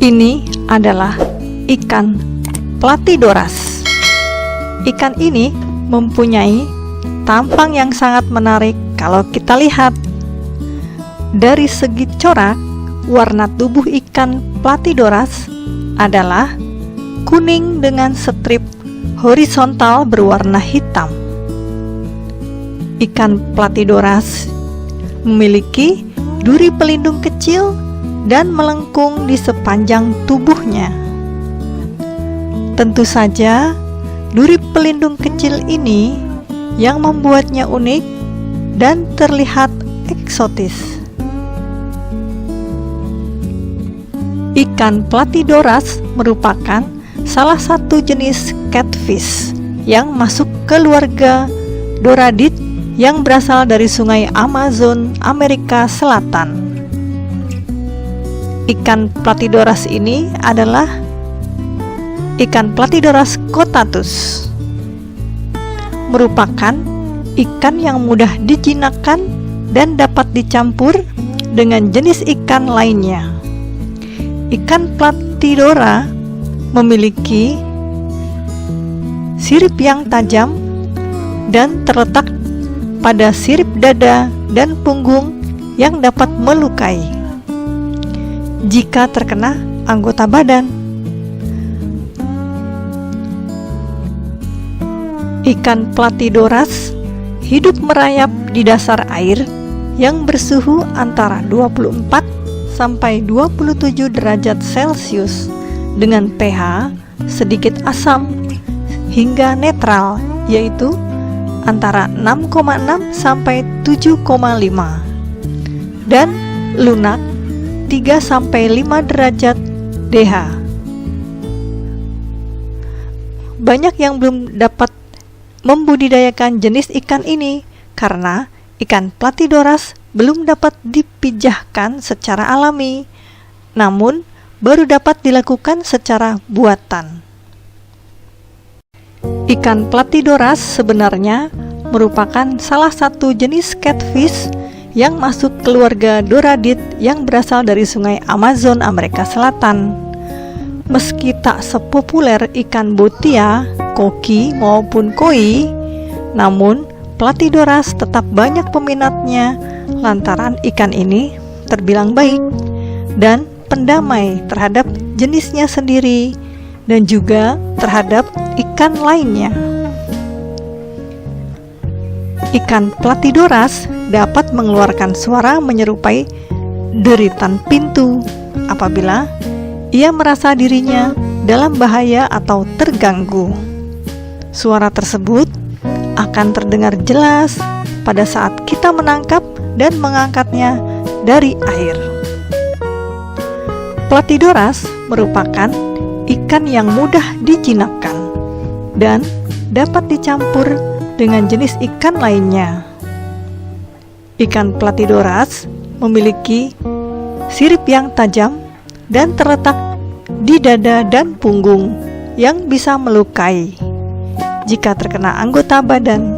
Ini adalah ikan Platydoras. Ikan ini mempunyai tampang yang sangat menarik kalau kita lihat. Dari segi corak, warna tubuh ikan Platydoras adalah kuning dengan strip horizontal berwarna hitam. Ikan Platydoras memiliki duri pelindung kecil dan melengkung di sepanjang tubuhnya. Tentu saja, duri pelindung kecil ini yang membuatnya unik dan terlihat eksotis. Ikan Platydoras merupakan salah satu jenis catfish yang masuk keluarga Doradiid yang berasal dari sungai Amazon, Amerika Selatan. Ikan Platydoras ini adalah ikan Platydoras cottatus. Merupakan ikan yang mudah dijinakkan dan dapat dicampur dengan jenis ikan lainnya. Ikan Platydora memiliki sirip yang tajam dan terletak pada sirip dada dan punggung yang dapat melukai jika terkena anggota badan. Ikan Platydoras hidup merayap di dasar air yang bersuhu antara 24 sampai 27 derajat Celcius dengan pH sedikit asam hingga netral, yaitu antara 6,6 sampai 7,5 dan lunak 3 sampai 5 derajat DH. Banyak yang belum dapat membudidayakan jenis ikan ini karena ikan Platydoras belum dapat dipijahkan secara alami, namun baru dapat dilakukan secara buatan. Ikan Platydoras sebenarnya merupakan salah satu jenis catfish yang masuk keluarga Doradiid yang berasal dari sungai Amazon, Amerika Selatan. Meski tak sepopuler ikan botia, koki maupun koi, namun Platydoras tetap banyak peminatnya lantaran ikan ini terbilang baik dan pendamai terhadap jenisnya sendiri dan juga terhadap ikan lainnya. Ikan Platydoras dapat mengeluarkan suara menyerupai deritan pintu apabila ia merasa dirinya dalam bahaya atau terganggu. Suara tersebut akan terdengar jelas pada saat kita menangkap dan mengangkatnya dari air. Platydoras merupakan ikan yang mudah dijinakkan dan dapat dicampur dengan jenis ikan lainnya. Ikan Platydoras memiliki sirip yang tajam dan terletak di dada dan punggung yang bisa melukai jika terkena anggota badan.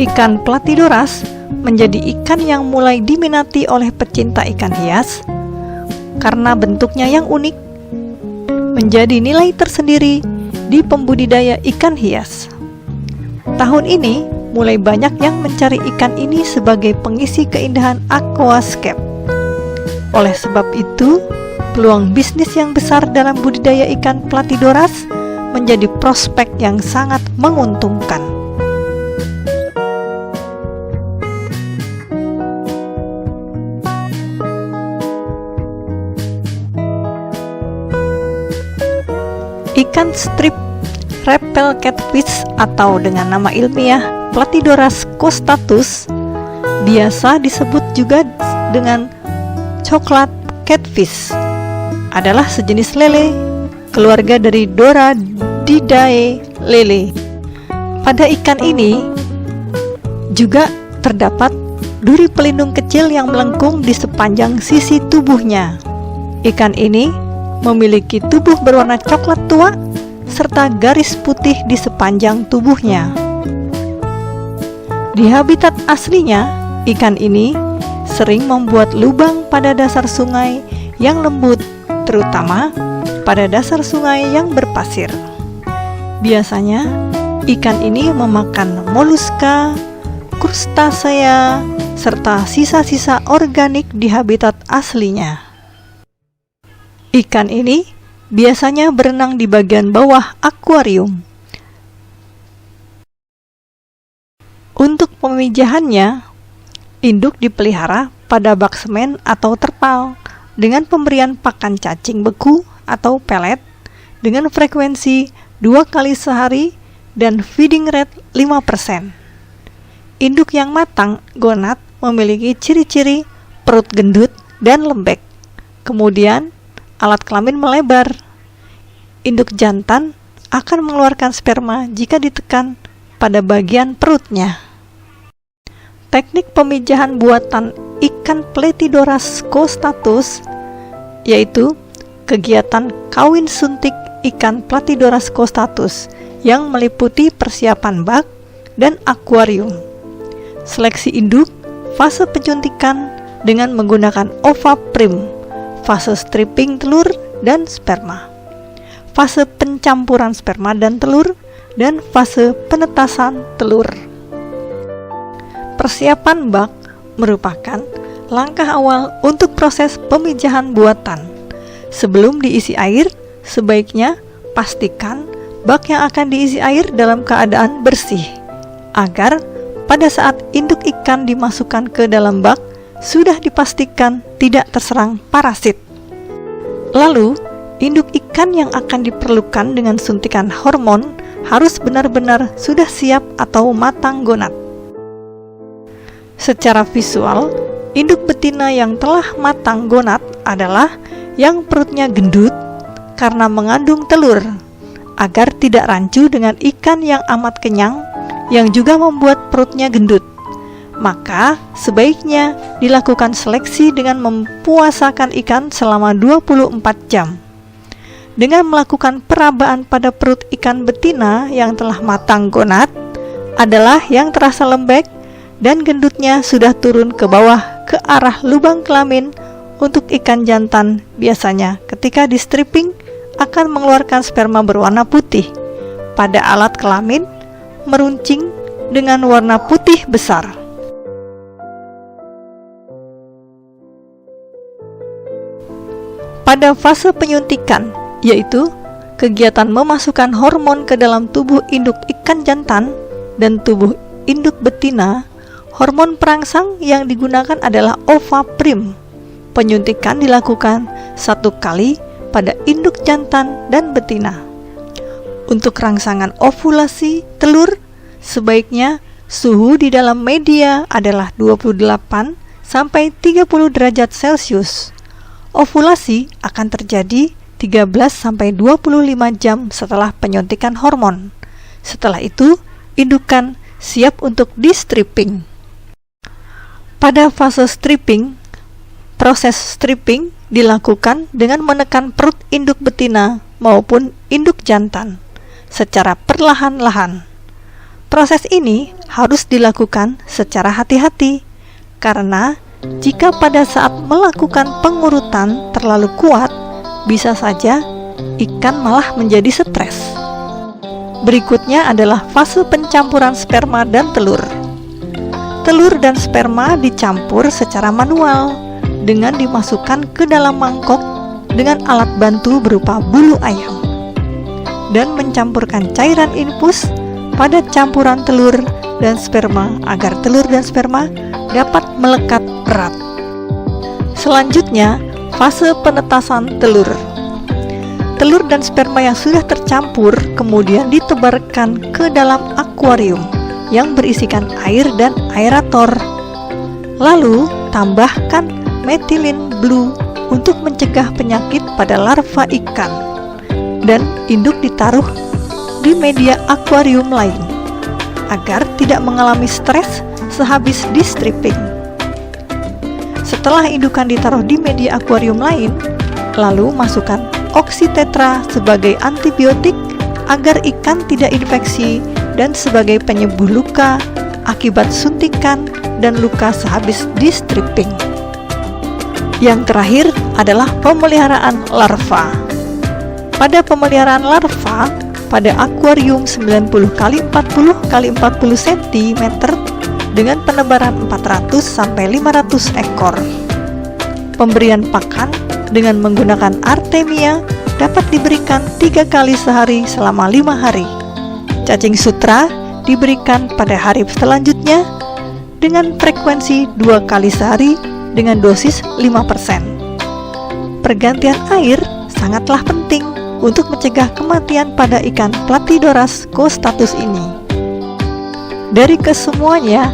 Ikan Platydoras menjadi ikan yang mulai diminati oleh pecinta ikan hias karena bentuknya yang unik, menjadi nilai tersendiri di pembudidaya ikan hias. Tahun ini mulai banyak yang mencari ikan ini sebagai pengisi keindahan aquascape. Oleh sebab itu, peluang bisnis yang besar dalam budidaya ikan Platydoras menjadi prospek yang sangat menguntungkan. Ikan strip reptile catfish atau dengan nama ilmiah Platydoras costatus biasa disebut juga dengan coklat catfish adalah sejenis lele, keluarga dari Doradiidae lele. Pada ikan ini juga terdapat duri pelindung kecil yang melengkung di sepanjang sisi tubuhnya. Ikan ini memiliki tubuh berwarna coklat tua serta garis putih di sepanjang tubuhnya. Di habitat aslinya, ikan ini sering membuat lubang pada dasar sungai yang lembut, terutama pada dasar sungai yang berpasir. Biasanya, ikan ini memakan moluska, krustasea, serta sisa-sisa organik di habitat aslinya. Ikan ini biasanya berenang di bagian bawah akuarium. Untuk pemijahannya, induk dipelihara pada bak semen atau terpal dengan pemberian pakan cacing beku atau pelet dengan frekuensi 2 kali sehari dan feeding rate 5%. Induk yang matang, gonad, memiliki ciri-ciri perut gendut dan lembek. Kemudian, alat kelamin melebar. Induk jantan akan mengeluarkan sperma jika ditekan pada bagian perutnya. Teknik pemijahan buatan ikan Platydoras costatus yaitu kegiatan kawin suntik ikan Platydoras costatus yang meliputi persiapan bak dan akuarium, seleksi induk, fase penyuntikan dengan menggunakan ova prim, fase stripping telur dan sperma, fase pencampuran sperma dan telur, dan fase penetasan telur. Persiapan bak merupakan langkah awal untuk proses pemijahan buatan. Sebelum diisi air, sebaiknya pastikan bak yang akan diisi air dalam keadaan bersih, agar pada saat induk ikan dimasukkan ke dalam bak, sudah dipastikan tidak terserang parasit. Lalu, induk ikan yang akan diperlukan dengan suntikan hormon harus benar-benar sudah siap atau matang gonad. Secara visual, induk betina yang telah matang gonad adalah yang perutnya gendut karena mengandung telur, agar tidak rancu dengan ikan yang amat kenyang yang juga membuat perutnya gendut. Maka sebaiknya dilakukan seleksi dengan mempuasakan ikan selama 24 jam. Dengan melakukan perabaan pada perut ikan betina yang telah matang gonad adalah yang terasa lembek dan gendutnya sudah turun ke bawah ke arah lubang kelamin. Untuk ikan jantan biasanya ketika di stripping akan mengeluarkan sperma berwarna putih pada alat kelamin meruncing dengan warna putih besar. Pada fase penyuntikan, yaitu kegiatan memasukkan hormon ke dalam tubuh induk ikan jantan dan tubuh induk betina, hormon perangsang yang digunakan adalah ova prim. Penyuntikan dilakukan 1 kali pada induk jantan dan betina. Untuk rangsangan ovulasi telur, sebaiknya suhu di dalam media adalah 28 sampai 30 derajat Celcius. Ovulasi akan terjadi 13 sampai 25 jam setelah penyuntikan hormon. Setelah itu, indukan siap untuk di-stripping. Pada fase stripping, proses stripping dilakukan dengan menekan perut induk betina maupun induk jantan secara perlahan-lahan. Proses ini harus dilakukan secara hati-hati, karena jika pada saat melakukan pengurutan terlalu kuat, bisa saja ikan malah menjadi stres. Berikutnya adalah fase pencampuran sperma dan telur. Telur dan sperma dicampur secara manual dengan dimasukkan ke dalam mangkok dengan alat bantu berupa bulu ayam dan mencampurkan cairan infus pada campuran telur dan sperma agar telur dan sperma dapat melekat erat. Selanjutnya, fase penetasan telur. Telur dan sperma yang sudah tercampur kemudian ditebarkan ke dalam akuarium yang berisikan air dan aerator. Lalu, tambahkan methylene blue untuk mencegah penyakit pada larva ikan, dan induk ditaruh di media akuarium lain agar tidak mengalami stres sehabis di stripping. Setelah indukan ditaruh di media akuarium lain, lalu masukkan oksitetra sebagai antibiotik agar ikan tidak infeksi dan sebagai penyembuh luka akibat suntikan dan luka sehabis di stripping. Yang terakhir adalah pemeliharaan larva. Pada pemeliharaan larva, pada akuarium 90 x 40 x 40 cm dengan penebaran 400 sampai 500 ekor. Pemberian pakan dengan menggunakan Artemia dapat diberikan 3 kali sehari selama 5 hari. Cacing sutra diberikan pada hari selanjutnya dengan frekuensi 2 kali sehari dengan dosis 5%. Pergantian air sangatlah penting untuk mencegah kematian pada ikan Platydoras costatus ini. Dari kesemuanya,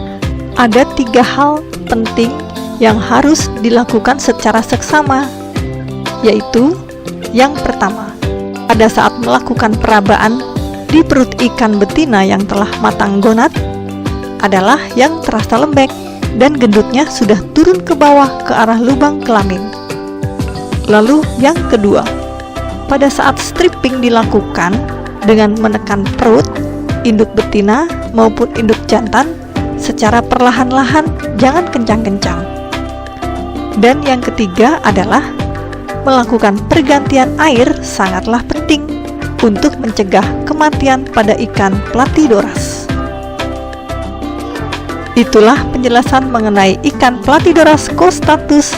ada 3 hal penting yang harus dilakukan secara seksama, yaitu yang pertama, pada saat melakukan perabaan di perut ikan betina yang telah matang gonad adalah yang terasa lembek dan gendutnya sudah turun ke bawah ke arah lubang kelamin. Lalu yang kedua, pada saat stripping dilakukan dengan menekan perut induk betina maupun induk jantan secara perlahan-lahan, jangan kencang-kencang. Dan yang ketiga adalah melakukan pergantian air sangatlah penting untuk mencegah kematian pada ikan Platydoras. Itulah penjelasan mengenai ikan Platydoras costatus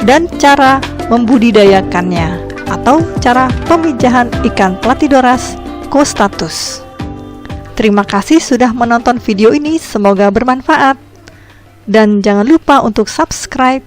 dan cara membudidayakannya atau cara pemijahan ikan Platydoras costatus. Terima kasih sudah menonton video ini, semoga bermanfaat. Dan jangan lupa untuk subscribe